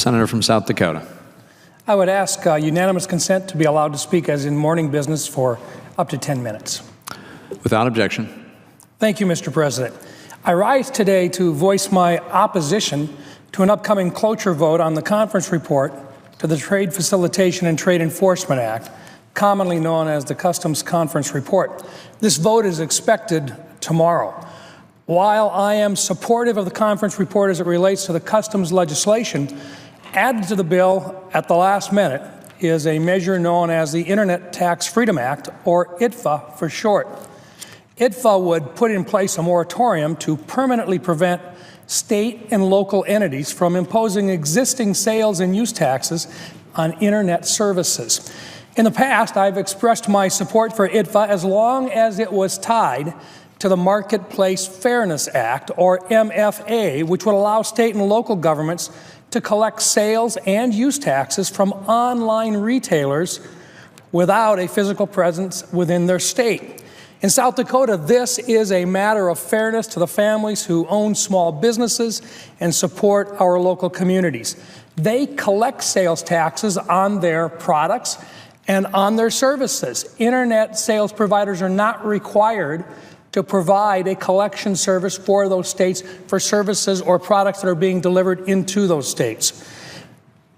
Senator from South Dakota. I would ask unanimous consent to be allowed to speak as in morning business for up to 10 minutes. Without objection. Thank you, Mr. President. I rise today to voice my opposition to an upcoming cloture vote on the conference report to the Trade Facilitation and Trade Enforcement Act, commonly known as the Customs Conference Report. This vote is expected tomorrow. While I am supportive of the conference report as it relates to the customs legislation, added to the bill at the last minute is a measure known as the Internet Tax Freedom Act, or ITFA for short. ITFA would put in place a moratorium to permanently prevent state and local entities from imposing existing sales and use taxes on Internet services. In the past, I've expressed my support for ITFA as long as it was tied to the Marketplace Fairness Act, or MFA, which would allow state and local governments to collect sales and use taxes from online retailers without a physical presence within their state. In South Dakota, this is a matter of fairness to the families who own small businesses and support our local communities. They collect sales taxes on their products and on their services. Internet sales providers are not required to provide a collection service for those states for services or products that are being delivered into those states.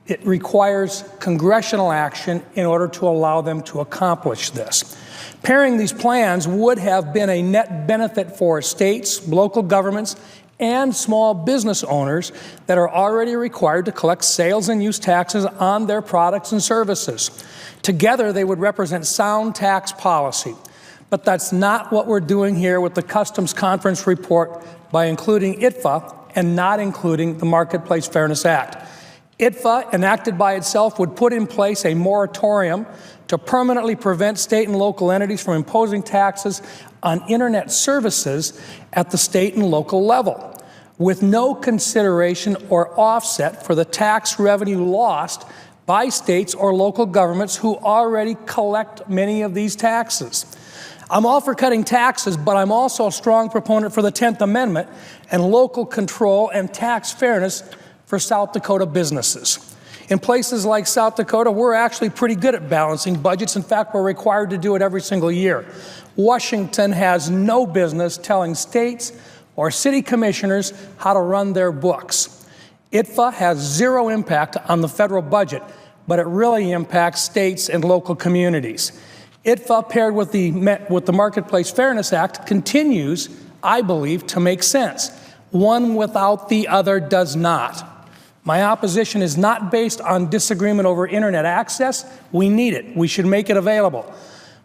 It requires congressional action in order to allow them to accomplish this. Pairing these plans would have been a net benefit for states, local governments, and small business owners that are already required to collect sales and use taxes on their products and services. Together, they would represent sound tax policy. But that's not what we're doing here with the Customs Conference report by including ITFA and not including the Marketplace Fairness Act. ITFA, enacted by itself, would put in place a moratorium to permanently prevent state and local entities from imposing taxes on Internet services at the state and local level, with no consideration or offset for the tax revenue lost by states or local governments who already collect many of these taxes. I'm all for cutting taxes, but I'm also a strong proponent for the 10th Amendment and local control and tax fairness for South Dakota businesses. In places like South Dakota, we're actually pretty good at balancing budgets. In fact, we're required to do it every single year. Washington has no business telling states or city commissioners how to run their books. ITFA has zero impact on the federal budget, but it really impacts states and local communities. ITFA, paired with the Marketplace Fairness Act, continues, I believe, to make sense. One without the other does not. My opposition is not based on disagreement over Internet access. We need it. We should make it available.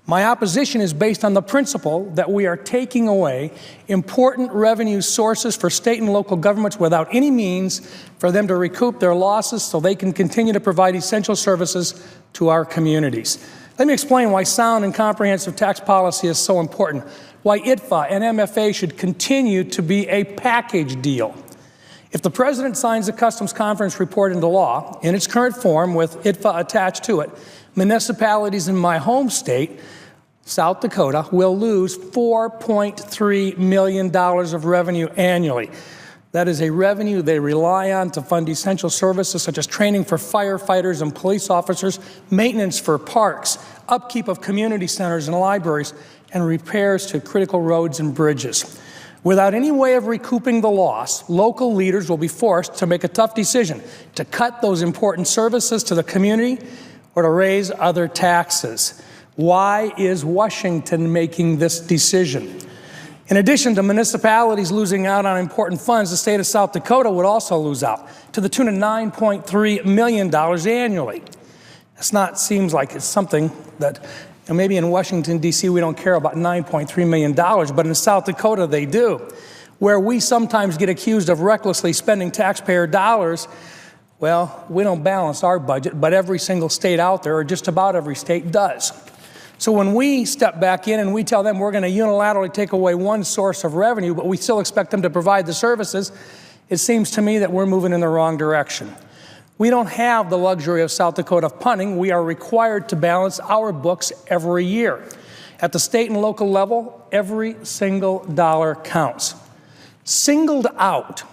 My opposition is based on the principle that we are taking away important revenue sources for state and local governments without any means for them to recoup their losses so they can continue to provide essential services to our communities. Let me explain why sound and comprehensive tax policy is so important, why ITFA and MFA should continue to be a package deal. If the President signs the Customs Conference report into law in its current form with ITFA attached to it, municipalities in my home state, South Dakota, will lose $4.3 million of revenue annually. That is a revenue they rely on to fund essential services such as training for firefighters and police officers, maintenance for parks, upkeep of community centers and libraries, and repairs to critical roads and bridges. Without any way of recouping the loss, local leaders will be forced to make a tough decision to cut those important services to the community or to raise other taxes. Why is Washington making this decision? In addition to municipalities losing out on important funds, the state of South Dakota would also lose out to the tune of $9.3 million annually. Seems like it's something that maybe in Washington, D.C., we don't care about $9.3 million, but in South Dakota, they do. Where we sometimes get accused of recklessly spending taxpayer dollars, well, we don't balance our budget, but every single state out there, or just about every state, does. So when we step back in and we tell them we're going to unilaterally take away one source of revenue, but we still expect them to provide the services, it seems to me that we're moving in the wrong direction. We don't have the luxury of South Dakota punting. We are required to balance our books every year. At the state and local level, every single dollar counts. Singled out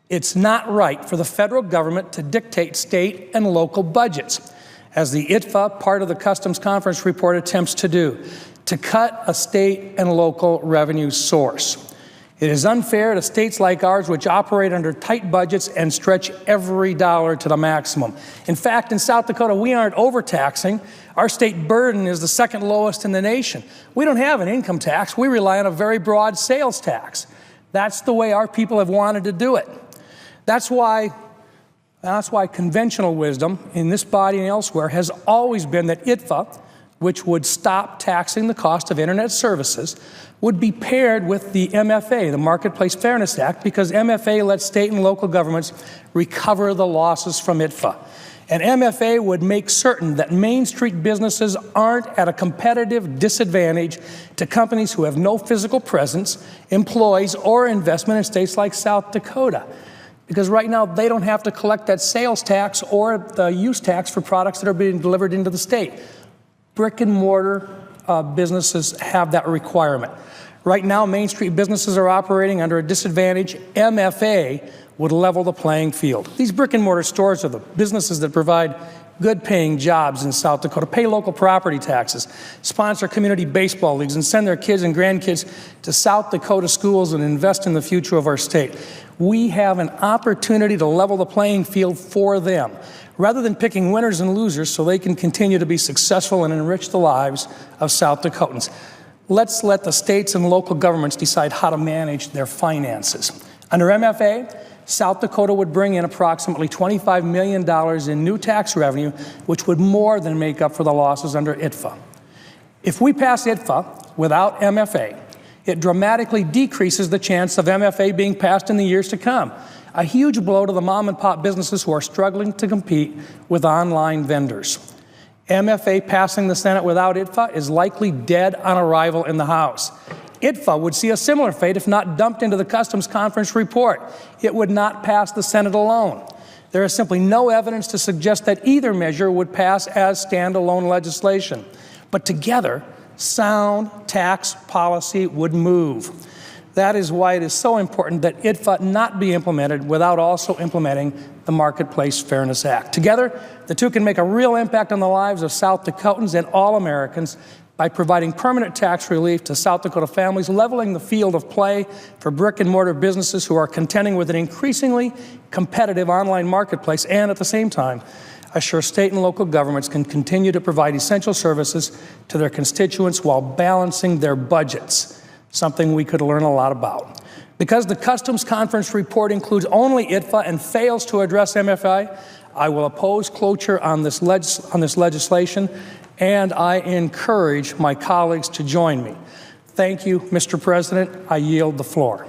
It's not right for the federal government to dictate state and local budgets, as the ITFA, part of the Customs Conference report, attempts to do, to cut a state and local revenue source. It is unfair to states like ours, which operate under tight budgets and stretch every dollar to the maximum. In fact, in South Dakota, we aren't overtaxing. Our state burden is the second lowest in the nation. We don't have an income tax. We rely on a very broad sales tax. That's the way our people have wanted to do it. That's why conventional wisdom in this body and elsewhere has always been that ITFA, which would stop taxing the cost of internet services, would be paired with the MFA, the Marketplace Fairness Act, because MFA lets state and local governments recover the losses from ITFA. And MFA would make certain that Main Street businesses aren't at a competitive disadvantage to companies who have no physical presence, employees, or investment in states like South Dakota. Because right now, they don't have to collect that sales tax or the use tax for products that are being delivered into the state. Brick and mortar businesses have that requirement. Right now, Main Street businesses are operating under a disadvantage. MFA would level the playing field. These brick and mortar stores are the businesses that provide good paying jobs in South Dakota, pay local property taxes, sponsor community baseball leagues, and send their kids and grandkids to South Dakota schools and invest in the future of our state. We have an opportunity to level the playing field for them, rather than picking winners and losers so they can continue to be successful and enrich the lives of South Dakotans. Let's let the states and local governments decide how to manage their finances. Under MFA, South Dakota would bring in approximately $25 million in new tax revenue, which would more than make up for the losses under ITFA. If we pass ITFA without MFA, it dramatically decreases the chance of MFA being passed in the years to come. A huge blow to the mom and pop businesses who are struggling to compete with online vendors. MFA passing the Senate without ITFA is likely dead on arrival in the House. ITFA would see a similar fate if not dumped into the Customs Conference report. It would not pass the Senate alone. There is simply no evidence to suggest that either measure would pass as standalone legislation. But together, sound tax policy would move. That is why it is so important that ITFA not be implemented without also implementing the Marketplace Fairness Act. Together, the two can make a real impact on the lives of South Dakotans and all Americans by providing permanent tax relief to South Dakota families, leveling the field of play for brick and mortar businesses who are contending with an increasingly competitive online marketplace, and at the same time, assure state and local governments can continue to provide essential services to their constituents while balancing their budgets, something we could learn a lot about. Because the Customs Conference report includes only ITFA and fails to address MFA, I will oppose cloture on this legislation, and I encourage my colleagues to join me. Thank you, Mr. President. I yield the floor.